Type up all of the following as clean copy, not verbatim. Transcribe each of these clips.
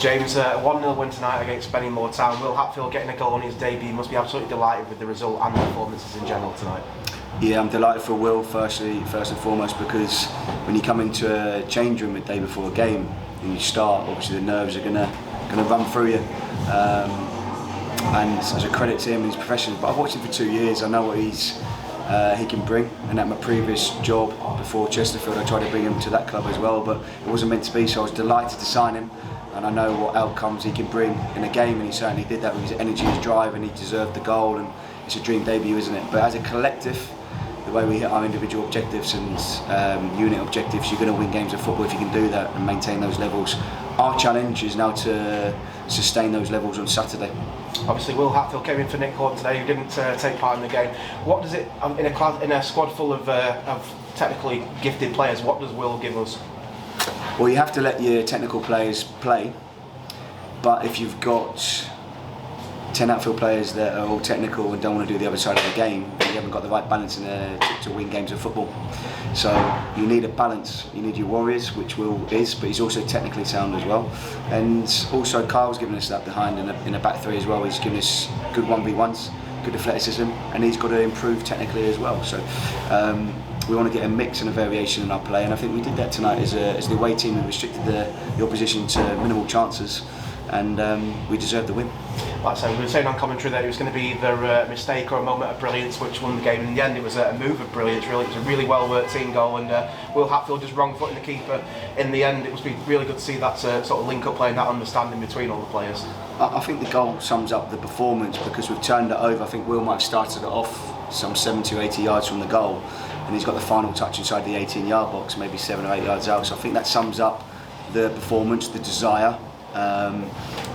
James, 1-0 win tonight against Spennymoor Town. Will Hatfield getting a goal on his debut, he must be absolutely delighted with the result and the performances in general tonight. Yeah, I'm delighted for Will first and foremost, because when you come into a change room the day before a game and you start, obviously the nerves are gonna run through you. And as a credit to him and his professionals, but I've watched him for 2 years. I know what he can bring, and at my previous job before Chesterfield I tried to bring him to that club as well, but it wasn't meant to be, so I was delighted to sign him, and I know what outcomes he can bring in a game, and he certainly did that with his energy, his drive, and he deserved the goal, and it's a dream debut, isn't it? But as a collective, the way we hit our individual objectives and unit objectives, you're going to win games of football if you can do that and maintain those levels. Our challenge is now to sustain those levels on Saturday. Obviously, Will Hatfield came in for Nick Horton today, who didn't take part in the game. What does it, in a squad full of technically gifted players, what does Will give us? Well, you have to let your technical players play, but if you've got 10 outfield players that are all technical and don't want to do the other side of the game, you haven't got the right balance to win games of football. So you need a balance. You need your warriors, which Will is, but he's also technically sound as well. And also Kyle's given us that behind in a back three as well. He's given us good 1v1s, good athleticism, and he's got to improve technically as well. So we want to get a mix and a variation in our play, and I think we did that tonight as the away team. We restricted the opposition to minimal chances, and we deserved the win. Like I said, we were saying on commentary that it was going to be either a mistake or a moment of brilliance which won the game. In the end, it was a move of brilliance, really. It was a really well-worked team goal, and Will Hatfield just wrong-footing the keeper. In the end, it was really good to see that sort of link-up play and that understanding between all the players. I think the goal sums up the performance, because we've turned it over. I think Will might have started it off some 70 or 80 yards from the goal, and he's got the final touch inside the 18-yard box, maybe 7 or 8 yards out. So I think that sums up the performance, the desire.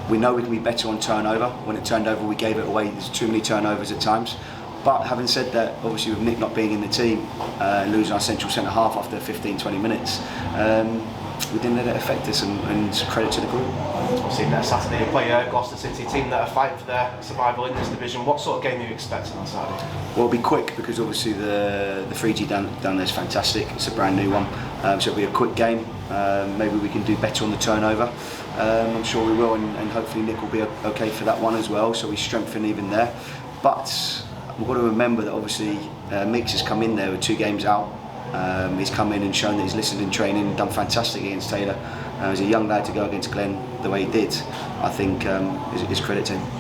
We know we can be better on turnover. When it turned over, we gave it away. There's too many turnovers at times. But having said that, obviously with Nick not being in the team, losing our central centre half after 15-20 minutes, we didn't let it affect us, and credit to the group. Obviously next Saturday you play Gloucester City, a team that are fighting for their survival in this division. What sort of game are you expecting on Saturday? Well, it'll be quick, because obviously the 3G down there is fantastic. It's a brand new one, so it'll be a quick game. Maybe we can do better on the turnover. I'm sure we will, and hopefully Nick will be okay for that one as well, so we strengthen even there. But we've got to remember that obviously Meeks has come in there with 2 games out. He's come in and shown that he's listened in training and done fantastic against Taylor. As a young lad to go against Glenn the way he did, I think is credit to him.